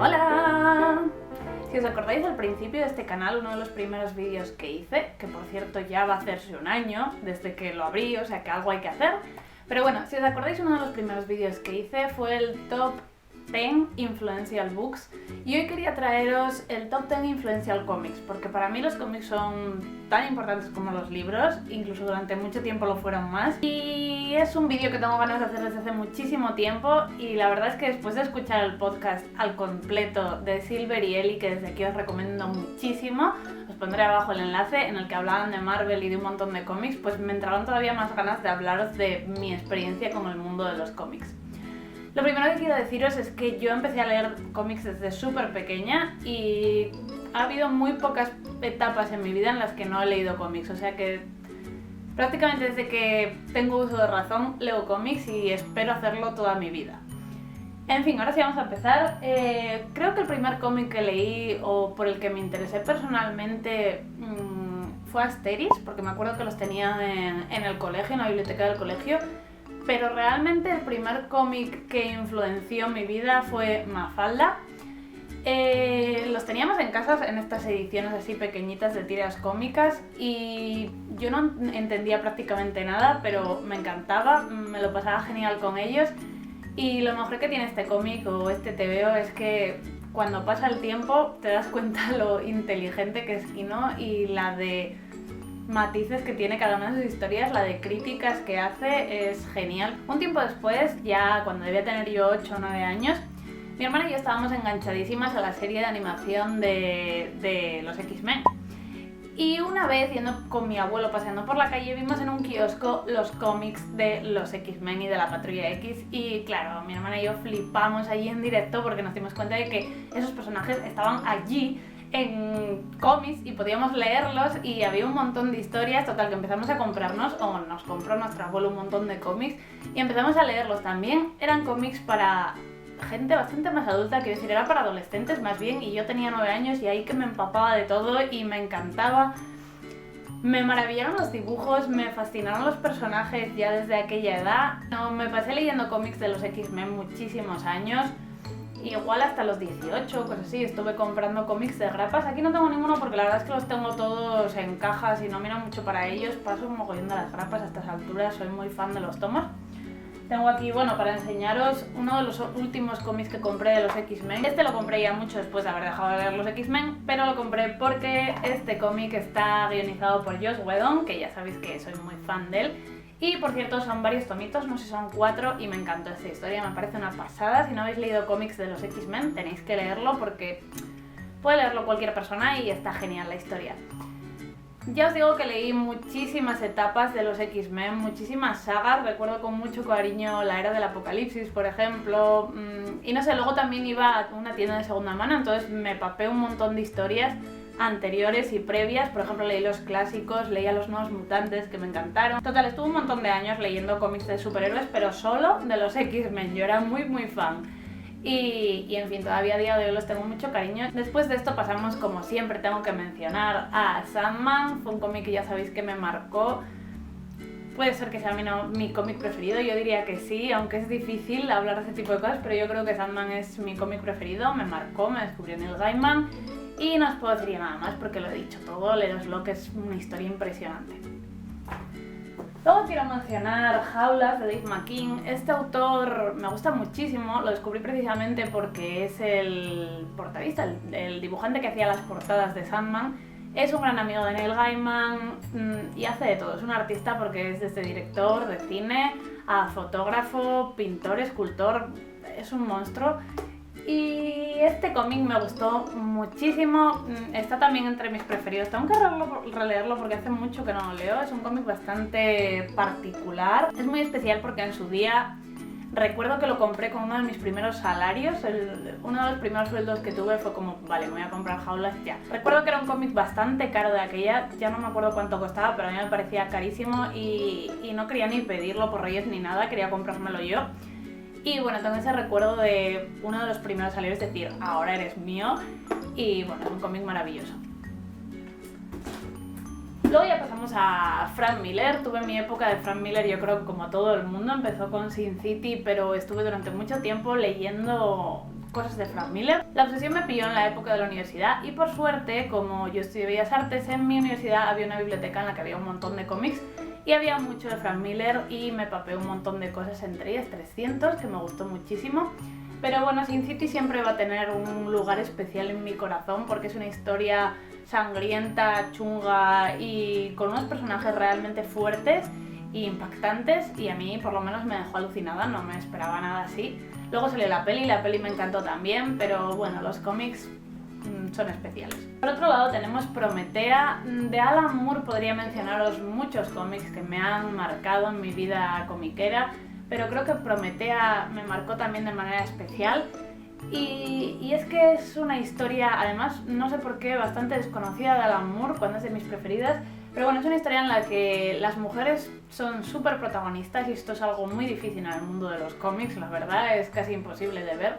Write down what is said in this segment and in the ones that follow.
¡Hola! Si os acordáis al principio de este canal, uno de los primeros vídeos que hice, que por cierto ya va a hacerse un año desde que lo abrí, o sea que algo hay que hacer. Pero bueno, si os acordáis, uno de los primeros vídeos que hice fue el Top 10 Influential Books y hoy quería traeros el Top 10 Influential Comics, porque para mí los cómics son tan importantes como los libros, incluso durante mucho tiempo lo fueron más, y es un vídeo que tengo ganas de hacer desde hace muchísimo tiempo. Y la verdad es que después de escuchar el podcast al completo de Silver y Eli, que desde aquí os recomiendo muchísimo, os pondré abajo el enlace en el que hablaban de Marvel y de un montón de cómics, pues me entraron todavía más ganas de hablaros de mi experiencia con el mundo de los cómics. Lo primero que quiero deciros es que yo empecé a leer cómics desde súper pequeña y ha habido muy pocas etapas en mi vida en las que no he leído cómics, o sea que prácticamente desde que tengo uso de razón leo cómics y espero hacerlo toda mi vida. En fin, ahora sí vamos a empezar. Creo que el primer cómic que leí o por el que me interesé personalmente fue Asterix, porque me acuerdo que los tenía en el colegio, en la biblioteca del colegio. Pero realmente el primer cómic que influenció mi vida fue Mafalda. Los teníamos en casa en estas ediciones así pequeñitas de tiras cómicas y yo no entendía prácticamente nada, pero me encantaba, me lo pasaba genial con ellos. Y lo mejor que tiene este cómic o este TVO es que cuando pasa el tiempo te das cuenta lo inteligente que es Kino y la de matices que tiene cada una de sus historias, la de críticas que hace es genial. Un tiempo después, ya cuando debía tener yo 8 o 9 años, mi hermana y yo estábamos enganchadísimas a la serie de animación de los X-Men. Y una vez, yendo con mi abuelo paseando por la calle, vimos en un kiosco los cómics de los X-Men y de la Patrulla X. Y claro, mi hermana y yo flipamos allí en directo porque nos dimos cuenta de que esos personajes estaban allí en cómics y podíamos leerlos y había un montón de historias. Total, que empezamos a comprarnos, o nos compró nuestro abuelo un montón de cómics y empezamos a leerlos también. Eran cómics para gente bastante más adulta, quiero decir, era para adolescentes más bien, y yo tenía 9 años y ahí que me empapaba de todo y me encantaba. Me maravillaron los dibujos, me fascinaron los personajes ya desde aquella edad. Me pasé leyendo cómics de los X-Men muchísimos años, igual hasta los 18, pues así, estuve comprando cómics de grapas. Aquí no tengo ninguno porque la verdad es que los tengo todos en cajas y no miro mucho para ellos. Paso un mogollón de las grapas a estas alturas, soy muy fan de los tomos. Tengo aquí, bueno, para enseñaros uno de los últimos cómics que compré de los X-Men. Este lo compré ya mucho después de haber dejado de leer los X-Men, pero lo compré porque este cómic está guionizado por Joss Whedon, que ya sabéis que soy muy fan de él. Y por cierto, son varios tomitos, no sé si son 4, y me encantó esta historia, me parece una pasada. Si no habéis leído cómics de los X-Men, tenéis que leerlo porque puede leerlo cualquier persona y está genial la historia. Ya os digo que leí muchísimas etapas de los X-Men, muchísimas sagas. Recuerdo con mucho cariño la Era del Apocalipsis, por ejemplo. Y no sé, luego también iba a una tienda de segunda mano, entonces me papé un montón de historias anteriores y previas. Por ejemplo, leí los clásicos, leía Los Nuevos Mutantes, que me encantaron. Total, estuve un montón de años leyendo cómics de superhéroes, pero solo de los X-Men. Yo era muy fan. Y en fin, todavía a día de hoy los tengo mucho cariño. Después de esto pasamos, como siempre, tengo que mencionar a Sandman. Fue un cómic que ya sabéis que me marcó. Puede ser que sea mi cómic preferido, yo diría que sí, aunque es difícil hablar de ese tipo de cosas, pero yo creo que Sandman es mi cómic preferido. Me marcó, me descubrió Neil Gaiman y no os puedo decir nada más porque lo he dicho todo. Leeroslo, que es una historia impresionante. Luego quiero mencionar Jaulas de Dave McKean. Este autor me gusta muchísimo, lo descubrí precisamente porque es el portadista, el dibujante que hacía las portadas de Sandman. Es un gran amigo de Neil Gaiman y hace de todo, es un artista porque es desde director de cine a fotógrafo, pintor, escultor, es un monstruo. Y este cómic me gustó muchísimo, está también entre mis preferidos. Tengo que releerlo porque hace mucho que no lo leo. Es un cómic bastante particular, es muy especial porque en su día recuerdo que lo compré con uno de mis primeros salarios. Uno de los primeros sueldos que tuve fue como, vale, me voy a comprar Jaulas ya. Recuerdo que era un cómic bastante caro de aquella, ya no me acuerdo cuánto costaba, pero a mí me parecía carísimo y no quería ni pedirlo por Reyes ni nada, quería comprármelo yo. Y bueno, tengo ese recuerdo de uno de los primeros salarios, decir, ahora eres mío. Y bueno, es un cómic maravilloso. Luego ya pasamos a Frank Miller. Tuve mi época de Frank Miller, yo creo que como todo el mundo. Empezó con Sin City, pero estuve durante mucho tiempo leyendo cosas de Frank Miller. La obsesión me pilló en la época de la universidad y por suerte, como yo estudié Bellas Artes, en mi universidad había una biblioteca en la que había un montón de cómics y había mucho de Frank Miller y me papé un montón de cosas, entre ellas 300, que me gustó muchísimo. Pero bueno, Sin City siempre va a tener un lugar especial en mi corazón porque es una historia sangrienta, chunga y con unos personajes realmente fuertes e impactantes, y a mí por lo menos me dejó alucinada, no me esperaba nada así. Luego salió la peli me encantó también, pero bueno, los cómics son especiales. Por otro lado tenemos Prometea. De Alan Moore podría mencionaros muchos cómics que me han marcado en mi vida comiquera, pero creo que Prometea me marcó también de manera especial. Y es que es una historia, además, no sé por qué, bastante desconocida de Alan Moore, cuando es de mis preferidas, pero bueno, es una historia en la que las mujeres son súper protagonistas y esto es algo muy difícil en el mundo de los cómics, la verdad, es casi imposible de ver,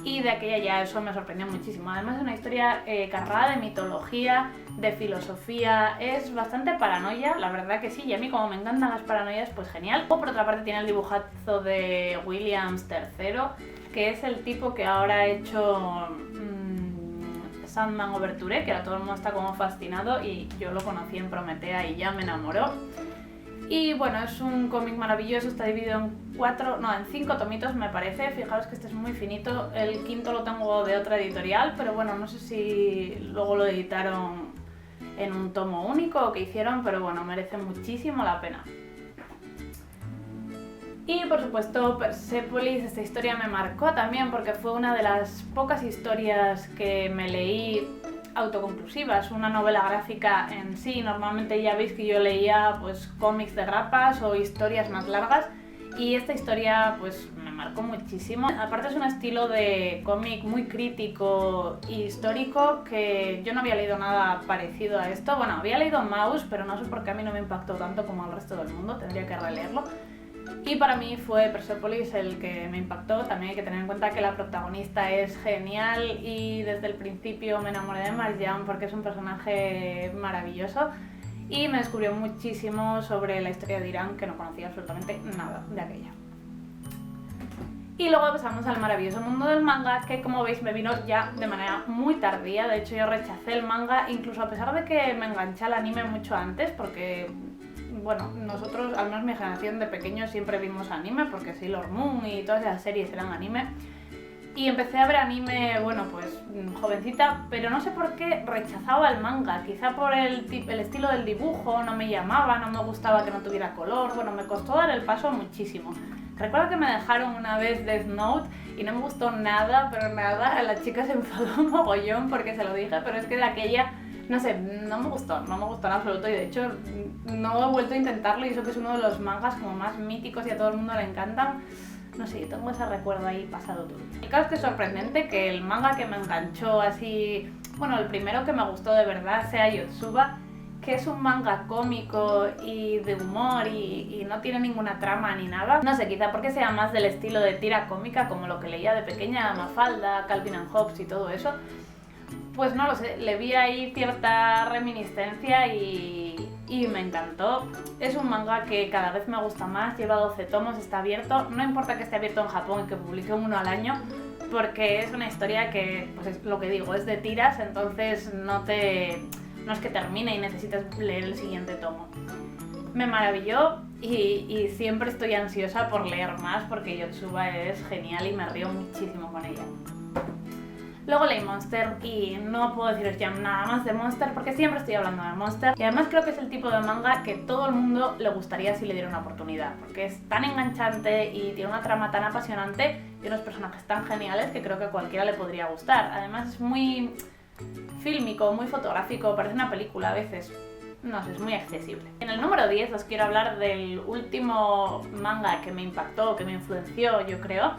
y de aquella ya eso me sorprendió muchísimo. Además es una historia cargada de mitología, de filosofía, es bastante paranoia, la verdad que sí, y a mí como me encantan las paranoias, pues genial. O por otra parte tiene el dibujazo de Williams III, que es el tipo que ahora ha hecho Sandman Overture, que ahora todo el mundo está como fascinado y yo lo conocí en Prometea y ya me enamoró. Y bueno, es un cómic maravilloso, está dividido en 5 tomitos me parece, fijaros que este es muy finito, el quinto lo tengo de otra editorial, pero bueno, no sé si luego lo editaron en un tomo único o qué hicieron, pero bueno, merece muchísimo la pena. Y por supuesto Persepolis, esta historia me marcó también porque fue una de las pocas historias que me leí autoconclusivas, una novela gráfica en sí. Normalmente ya veis que yo leía pues cómics de grapas o historias más largas y esta historia pues me marcó muchísimo. Aparte es un estilo de cómic muy crítico e histórico que yo no había leído nada parecido a esto. Bueno, había leído Maus, pero no sé por qué a mí no me impactó tanto como al resto del mundo, tendría que releerlo. Y para mí fue Persepolis el que me impactó. También hay que tener en cuenta que la protagonista es genial y desde el principio me enamoré de Marjan porque es un personaje maravilloso y me descubrió muchísimo sobre la historia de Irán, que no conocía absolutamente nada de aquella. Y luego pasamos al maravilloso mundo del manga, que como veis me vino ya de manera muy tardía. De hecho yo rechacé el manga, incluso a pesar de que me enganché al anime mucho antes, porque bueno, nosotros, al menos mi generación de pequeños, siempre vimos anime, porque Sailor Moon y todas esas series eran anime. Y empecé a ver anime, bueno, pues jovencita, pero no sé por qué rechazaba el manga. Quizá por el estilo del dibujo, no me llamaba, no me gustaba que no tuviera color, bueno, me costó dar el paso muchísimo. Recuerdo que me dejaron una vez Death Note y no me gustó nada, pero nada, la chica se enfadó un mogollón porque se lo dije, pero es que de aquella, no sé, no me gustó en absoluto y de hecho no he vuelto a intentarlo y eso que es uno de los mangas como más míticos y a todo el mundo le encantan. No sé, tengo ese recuerdo ahí pasado todo. El caso es que es sorprendente que el manga que me enganchó así, bueno, el primero que me gustó de verdad sea Yotsuba, que es un manga cómico y de humor y no tiene ninguna trama ni nada. No sé, quizá porque sea más del estilo de tira cómica como lo que leía de pequeña, Mafalda, Calvin and Hobbes y todo eso. Pues no lo sé, le vi ahí cierta reminiscencia y me encantó. Es un manga que cada vez me gusta más, lleva 12 tomos, está abierto. No importa que esté abierto en Japón y que publique uno al año, porque es una historia que, pues es lo que digo, es de tiras, entonces no es que termine y necesites leer el siguiente tomo. Me maravilló y siempre estoy ansiosa por leer más porque Yotsuba es genial y me río muchísimo con ella. Luego leí Monster y no puedo deciros ya nada más de Monster porque siempre estoy hablando de Monster y además creo que es el tipo de manga que todo el mundo le gustaría si le diera una oportunidad porque es tan enganchante y tiene una trama tan apasionante y unos personajes tan geniales que creo que a cualquiera le podría gustar. Además es muy fílmico, muy fotográfico, parece una película a veces. No sé, es muy accesible. En el número 10 os quiero hablar del último manga que me impactó, que me influenció, yo creo,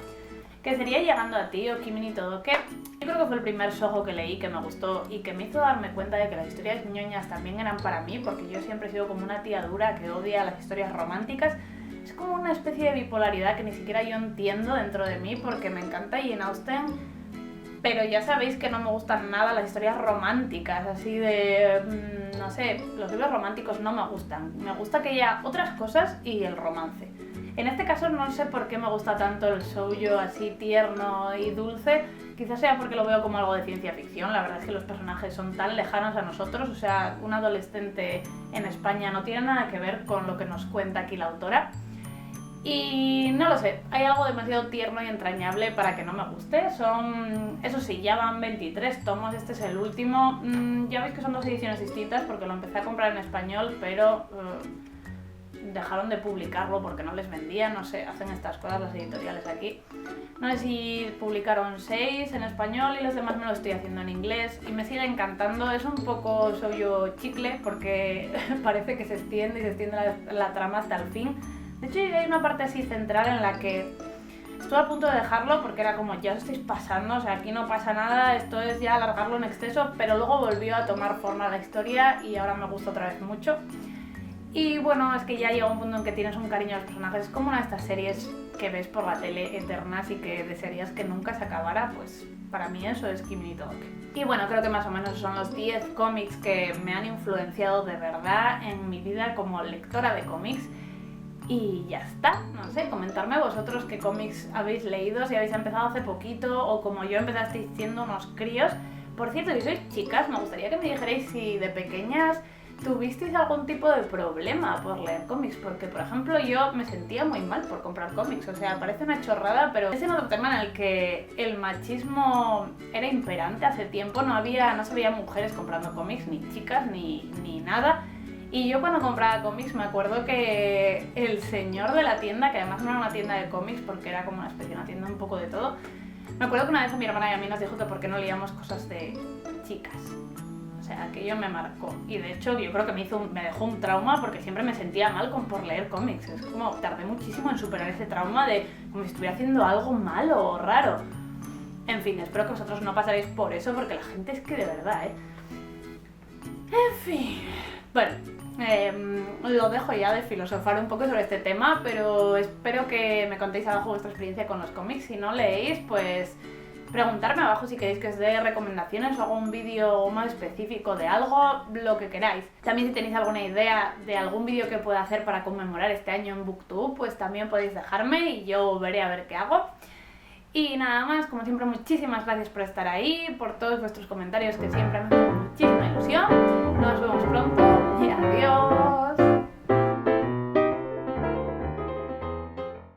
que sería Llegando a ti o Kimi ni Todoke. Yo creo que fue el primer shoujo que leí que me gustó y que me hizo darme cuenta de que las historias ñoñas también eran para mí, porque yo siempre he sido como una tía dura que odia las historias románticas. Es como una especie de bipolaridad que ni siquiera yo entiendo dentro de mí porque me encanta Jane Austen, pero ya sabéis que no me gustan nada las historias románticas, así de, no sé, los libros románticos no me gustan. Me gusta que haya otras cosas y el romance. En este caso no sé por qué me gusta tanto el shoujo así tierno y dulce. Quizás sea porque lo veo como algo de ciencia ficción. La verdad es que los personajes son tan lejanos a nosotros. O sea, un adolescente en España no tiene nada que ver con lo que nos cuenta aquí la autora. Y no lo sé, hay algo demasiado tierno y entrañable para que no me guste. Eso sí, ya van 23 tomos, este es el último. Ya veis que son 2 ediciones distintas porque lo empecé a comprar en español, pero dejaron de publicarlo porque no les vendía, no sé, hacen estas cosas las editoriales aquí. No sé si publicaron 6 en español y los demás me lo estoy haciendo en inglés y me sigue encantando. Es un poco shoujo chicle porque parece que se extiende y se extiende la trama hasta el fin. De hecho, hay una parte así central en la que estuve a punto de dejarlo porque era como, ya os estáis pasando, o sea, aquí no pasa nada, esto es ya alargarlo en exceso, pero luego volvió a tomar forma la historia y ahora me gusta otra vez mucho. Y bueno, es que ya llega un punto en que tienes un cariño a los personajes, es como una de estas series que ves por la tele eternas y que desearías que nunca se acabara, pues para mí eso es Kimi ni Todoke. Y bueno, creo que más o menos son los 10 cómics que me han influenciado de verdad en mi vida como lectora de cómics. Y ya está, no sé, comentarme vosotros qué cómics habéis leído, si habéis empezado hace poquito o como yo empezasteis siendo unos críos. Por cierto, si sois chicas, me gustaría que me dijerais si de pequeñas tuvisteis algún tipo de problema por leer cómics, porque por ejemplo yo me sentía muy mal por comprar cómics, o sea, parece una chorrada, pero es en otro tema en el que el machismo era imperante hace tiempo, no se veía mujeres comprando cómics, ni chicas, ni nada. Y yo cuando compraba cómics me acuerdo que el señor de la tienda, que además no era una tienda de cómics porque era como una especie de una tienda un poco de todo, me acuerdo que una vez a mi hermana y a mí nos dijo que por qué no leíamos cosas de chicas. O sea, aquello me marcó. Y de hecho yo creo que me dejó un trauma porque siempre me sentía mal por leer cómics. Es como tardé muchísimo en superar ese trauma de como si estuviera haciendo algo malo o raro. En fin, espero que vosotros no pasaréis por eso porque la gente es que de verdad, En fin... Bueno, lo dejo ya de filosofar un poco sobre este tema, pero espero que me contéis abajo vuestra experiencia con los cómics. Si no leéis, pues preguntarme abajo si queréis que os dé recomendaciones o hago un vídeo más específico de algo, lo que queráis. También si tenéis alguna idea de algún vídeo que pueda hacer para conmemorar este año en Booktube, pues también podéis dejarme y yo veré a ver qué hago. Y nada más, como siempre, muchísimas gracias por estar ahí, por todos vuestros comentarios que siempre me hacen muchísima ilusión. Nos vemos pronto y adiós.